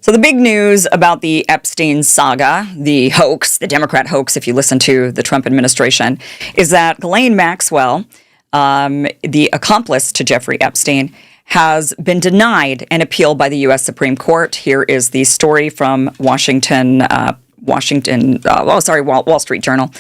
So the big news about the Epstein saga, the hoax, the Democrat hoax, if you listen to the Trump administration, is that Ghislaine Maxwell, the accomplice to Jeffrey Epstein, has been denied an appeal by the U.S. Supreme Court. Here is the story from Wall Street Journal.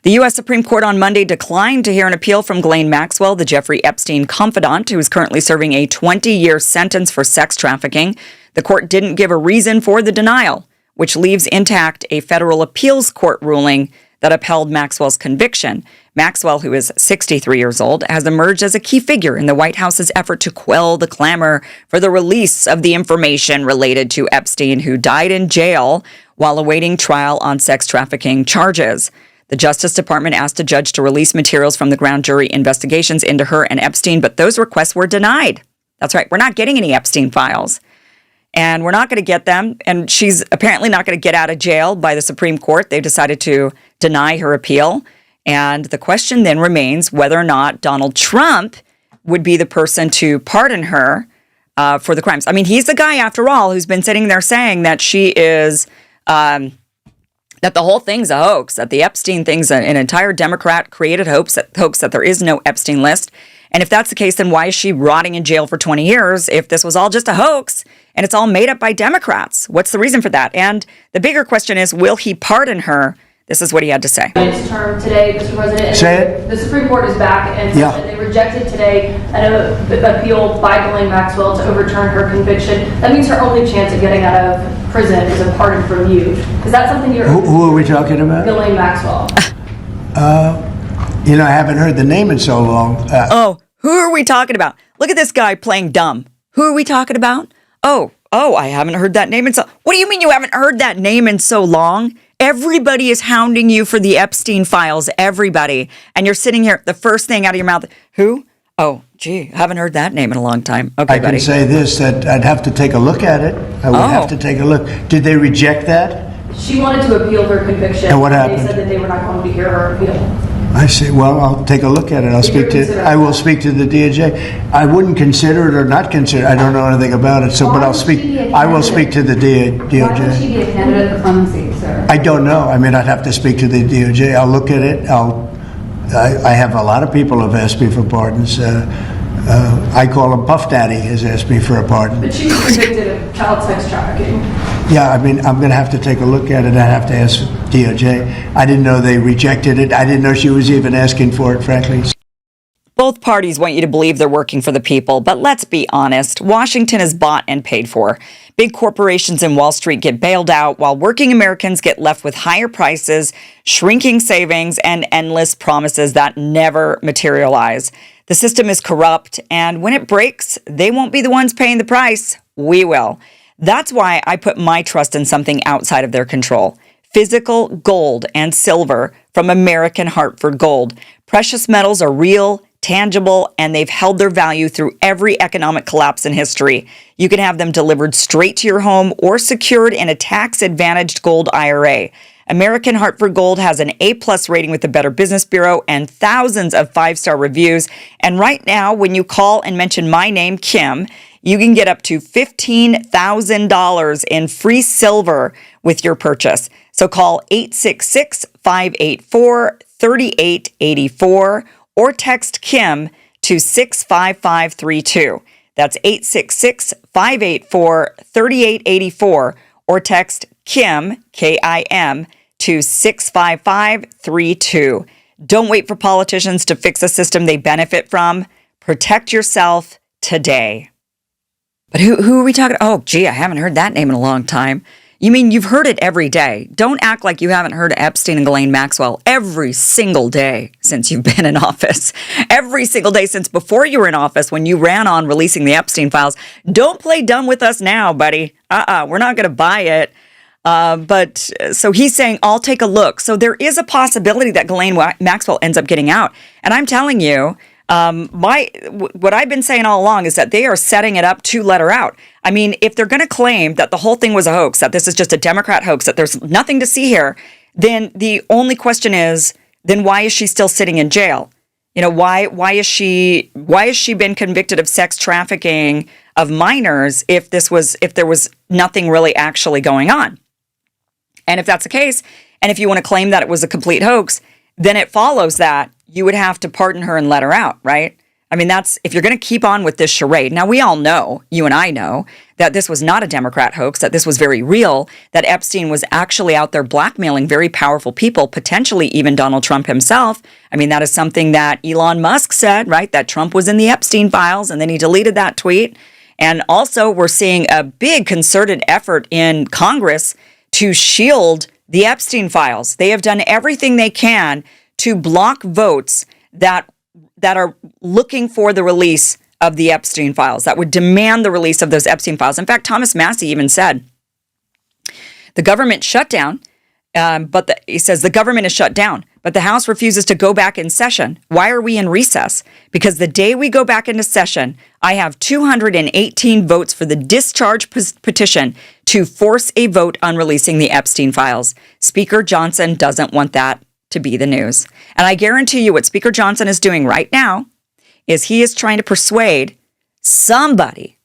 The U.S. Supreme Court on Monday declined to hear an appeal from Ghislaine Maxwell, the Jeffrey Epstein confidant, who is currently serving a 20-year sentence for sex trafficking. The court didn't give a reason for the denial, which leaves intact a federal appeals court ruling that upheld Maxwell's conviction. Maxwell, who is 63 years old, has emerged as a key figure in the White House's effort to quell the clamor for the release of the information related to Epstein, who died in jail while awaiting trial on sex trafficking charges. The Justice Department asked a judge to release materials from the grand jury investigations into her and Epstein, but those requests were denied. That's right, we're not getting any Epstein files. And we're not going to get them. And she's apparently not going to get out of jail by the Supreme Court. They've decided to deny her appeal. And the question then remains whether or not Donald Trump would be the person to pardon her for the crimes. I mean, he's the guy, after all, who's been sitting there saying that she is, that the whole thing's a hoax, that the Epstein thing's an entire Democrat created hoax, that there is no Epstein list. And if that's the case, then why is she rotting in jail for 20 years if this was all just a hoax and it's all made up by Democrats? What's the reason for that? And the bigger question is, will he pardon her? This is what he had to say. Its term today, Mr. President. Say it. The Supreme Court is back and they rejected today an appeal by Ghislaine Maxwell to overturn her conviction. That means her only chance of getting out of prison is a pardon from you. Is that something you're... Who are we talking about? Ghislaine Maxwell. I haven't heard the name in so long. Who are we talking about? Look at this guy playing dumb. Who are we talking about? Oh, I haven't heard that name in so... What do you mean you haven't heard that name in so long? Everybody is hounding you for the Epstein files, everybody. And you're sitting here, the first thing out of your mouth, who? Oh, gee, I haven't heard that name in a long time. Okay, I buddy. can say this, that I'd have to take a look at it. I would have to take a look. Did they reject that? She wanted to appeal her conviction. And what happened? They said that they were not going to hear her appeal. I see. Well, I'll take a look at it. I will speak to the DOJ. I wouldn't consider it or not consider it. I don't know anything about it. So, but I'll speak. I will speak to the DOJ. Why would she be a candidate for clemency, sir? I don't know. I mean, I'd have to speak to the DOJ. I'll look at it. I have a lot of people have asked me for pardons. I call him Puff Daddy has asked me for a pardon. But she was convicted of child sex trafficking. Yeah, I mean, I'm going to have to take a look at it. I have to ask DOJ. I didn't know they rejected it. I didn't know she was even asking for it, frankly. Both parties want you to believe they're working for the people, but let's be honest. Washington is bought and paid for. Big corporations in Wall Street get bailed out while working Americans get left with higher prices, shrinking savings, and endless promises that never materialize. The system is corrupt, and when it breaks, they won't be the ones paying the price. We will. That's why I put my trust in something outside of their control. Physical gold and silver from American Hartford Gold. Precious metals are real, tangible, and they've held their value through every economic collapse in history. You can have them delivered straight to your home or secured in a tax-advantaged gold IRA. American Hartford Gold has an A+ rating with the Better Business Bureau and thousands of 5-star reviews. And right now, when you call and mention my name, Kim, you can get up to $15,000 in free silver with your purchase. So call 866-584-3884 or text Kim to 65532. That's 866-584-3884 or text Kim, K-I-M, to 65532. Don't wait for politicians to fix a system they benefit from. Protect yourself today. But who are we talking? Oh, gee, I haven't heard that name in a long time. You mean you've heard it every day. Don't act like you haven't heard of Epstein and Ghislaine Maxwell every single day since you've been in office. Every single day since before you were in office when you ran on releasing the Epstein files. Don't play dumb with us now, buddy. We're not going to buy it. But so he's saying, I'll take a look. So there is a possibility that Ghislaine Maxwell ends up getting out. And I'm telling you, what I've been saying all along is that they are setting it up to let her out. I mean, if they're going to claim that the whole thing was a hoax, that this is just a Democrat hoax, that there's nothing to see here, then the only question is, then why is she still sitting in jail? Why is she been convicted of sex trafficking of minors if there was nothing really actually going on? And if that's the case, and if you want to claim that it was a complete hoax, then it follows that you would have to pardon her and let her out, right? I mean, if you're going to keep on with this charade. Now, we all know, you and I know, that this was not a Democrat hoax, that this was very real, that Epstein was actually out there blackmailing very powerful people, potentially even Donald Trump himself. I mean, that is something that Elon Musk said, right? That Trump was in the Epstein files, and then he deleted that tweet. And also, we're seeing a big concerted effort in Congress to shield the Epstein files. They have done everything they can to block votes that are looking for the release of the Epstein files, that would demand the release of those Epstein files. In fact, Thomas Massie even said the government shut down, he says the government is shut down, but the House refuses to go back in session. Why are we in recess? Because the day we go back into session, I have 218 votes for the discharge petition to force a vote on releasing the Epstein files. Speaker Johnson doesn't want that to be the news. And I guarantee you what Speaker Johnson is doing right now is he is trying to persuade somebody,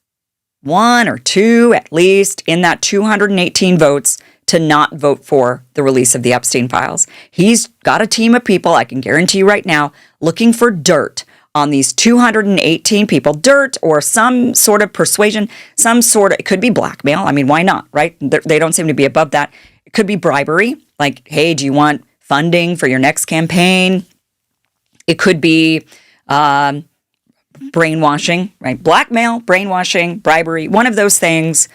one or two at least, in that 218 votes to not vote for the release of the Epstein files. He's got a team of people, I can guarantee you right now, looking for dirt on these 218 people, dirt or some sort of persuasion, it could be blackmail. I mean, why not, right? They don't seem to be above that. It could be bribery, like, hey, do you want funding for your next campaign? It could be brainwashing, right? Blackmail, brainwashing, bribery, one of those things,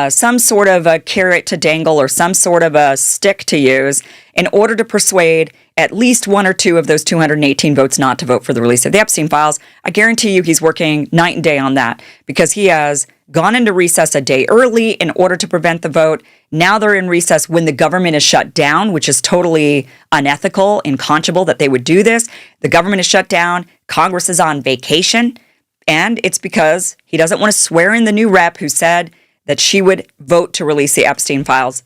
some sort of a carrot to dangle or some sort of a stick to use in order to persuade at least one or two of those 218 votes not to vote for the release of the Epstein files. I guarantee you he's working night and day on that because he has gone into recess a day early in order to prevent the vote. Now they're in recess when the government is shut down, which is totally unethical, unconscionable that they would do this. The government is shut down. Congress is on vacation. And it's because he doesn't want to swear in the new rep who said that she would vote to release the Epstein files.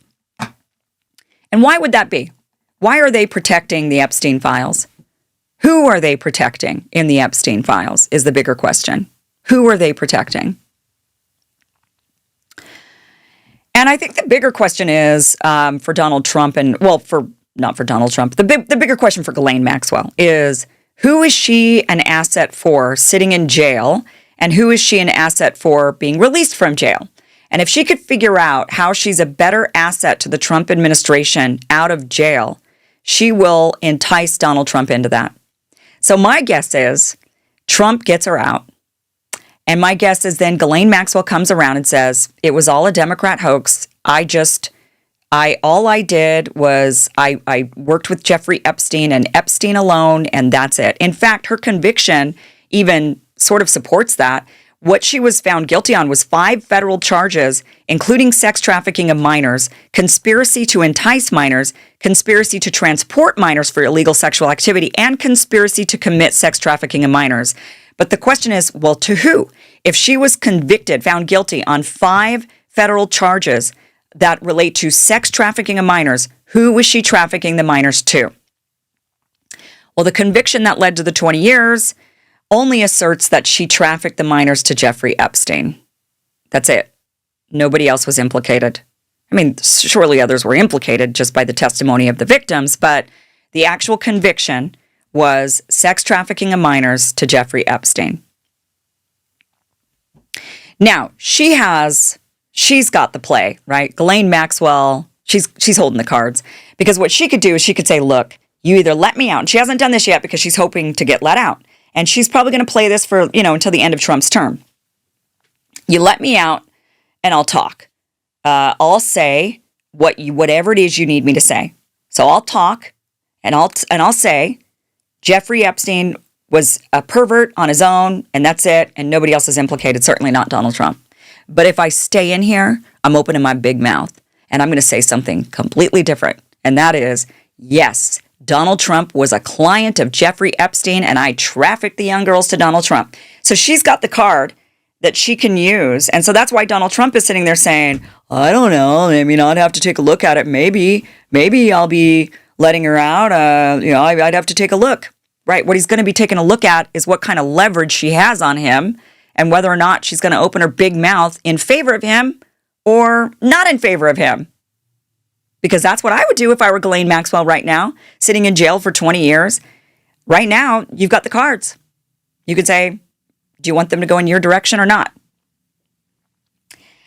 And why would that be? Why are they protecting the Epstein files? Who are they protecting in the Epstein files is the bigger question. Who are they protecting? And I think the bigger question is for Donald Trump not for Donald Trump. The bigger question for Ghislaine Maxwell is who is she an asset for sitting in jail and who is she an asset for being released from jail? And if she could figure out how she's a better asset to the Trump administration out of jail, she will entice Donald Trump into that. So my guess is Trump gets her out. And my guess is then Ghislaine Maxwell comes around and says, it was all a Democrat hoax. All I did was I worked with Jeffrey Epstein and Epstein alone, and that's it. In fact, her conviction even sort of supports that. What she was found guilty on was 5 federal charges, including sex trafficking of minors, conspiracy to entice minors, conspiracy to transport minors for illegal sexual activity, and conspiracy to commit sex trafficking of minors. But the question is, well, to who? If she was convicted, found guilty on 5 federal charges that relate to sex trafficking of minors, who was she trafficking the minors to? Well, the conviction that led to the 20 years only asserts that she trafficked the minors to Jeffrey Epstein. That's it. Nobody else was implicated. I mean, surely others were implicated just by the testimony of the victims, but the actual conviction was sex trafficking of minors to Jeffrey Epstein. Now, she's got the play, right? Ghislaine Maxwell, she's holding the cards. Because what she could do is she could say, look, you either let me out. And she hasn't done this yet because she's hoping to get let out. And she's probably going to play this for, until the end of Trump's term. You let me out and I'll talk. I'll say whatever it is you need me to say. So I'll talk and I'll say Jeffrey Epstein was a pervert on his own and that's it. And nobody else is implicated, certainly not Donald Trump. But if I stay in here, I'm opening my big mouth and I'm going to say something completely different. And that is, yes, Donald Trump was a client of Jeffrey Epstein and I trafficked the young girls to Donald Trump. So she's got the card that she can use. And so that's why Donald Trump is sitting there saying, I don't know, I'd have to take a look at it. Maybe I'll be letting her out. I'd have to take a look. right? What he's going to be taking a look at is what kind of leverage she has on him and whether or not she's going to open her big mouth in favor of him or not in favor of him. Because that's what I would do if I were Ghislaine Maxwell right now, sitting in jail for 20 years. Right now, you've got the cards. You could say, do you want them to go in your direction or not?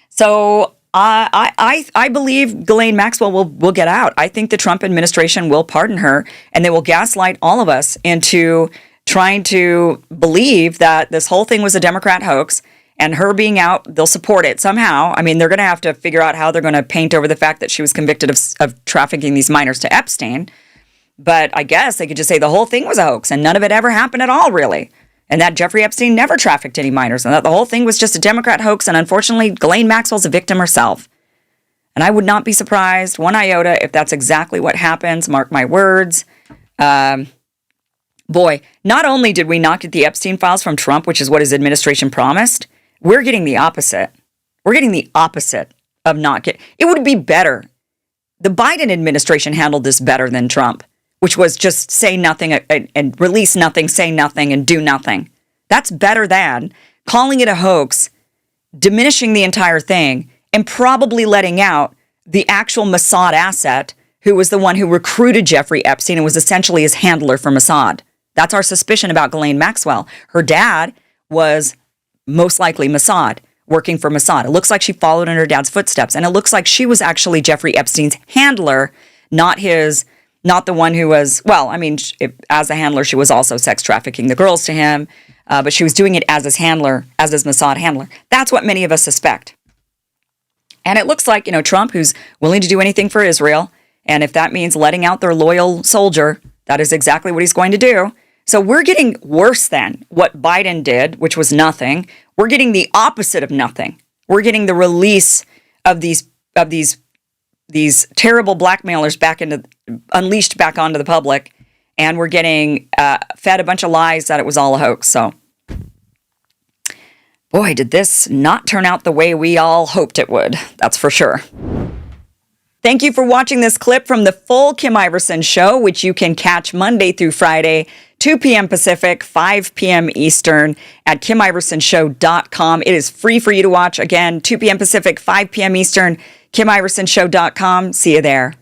So I believe Ghislaine Maxwell will get out. I think the Trump administration will pardon her, and they will gaslight all of us into trying to believe that this whole thing was a Democrat hoax, and her being out, they'll support it somehow. I mean, they're going to have to figure out how they're going to paint over the fact that she was convicted of trafficking these minors to Epstein. But I guess they could just say the whole thing was a hoax and none of it ever happened at all, really. And that Jeffrey Epstein never trafficked any minors and that the whole thing was just a Democrat hoax. And unfortunately, Ghislaine Maxwell's a victim herself. And I would not be surprised one iota if that's exactly what happens. Mark my words. Boy, not only did we not get the Epstein files from Trump, which is what his administration promised, we're getting the opposite. We're getting the opposite of not getting. It would be better. The Biden administration handled this better than Trump, which was just say nothing and release nothing, say nothing, and do nothing. That's better than calling it a hoax, diminishing the entire thing, and probably letting out the actual Mossad asset who was the one who recruited Jeffrey Epstein and was essentially his handler for Mossad. That's our suspicion about Ghislaine Maxwell. Her dad was most likely Mossad, working for Mossad. It looks like she followed in her dad's footsteps, and it looks like she was actually Jeffrey Epstein's handler, not the one who was, well, I mean, as a handler, she was also sex trafficking the girls to him, but she was doing it as his handler, as his Mossad handler. That's what many of us suspect. And it looks like, Trump, who's willing to do anything for Israel, and if that means letting out their loyal soldier, that is exactly what he's going to do. So we're getting worse than what Biden did, which was nothing. We're getting the opposite of nothing. We're getting the release of these terrible blackmailers unleashed back onto the public, and we're getting fed a bunch of lies that it was all a hoax. So, boy, did this not turn out the way we all hoped it would. That's for sure. Thank you for watching this clip from the full Kim Iversen Show, which you can catch Monday through Friday, 2 p.m. Pacific, 5 p.m. Eastern at KimIversonShow.com. It is free for you to watch. Again, 2 p.m. Pacific, 5 p.m. Eastern, KimIversonShow.com. See you there.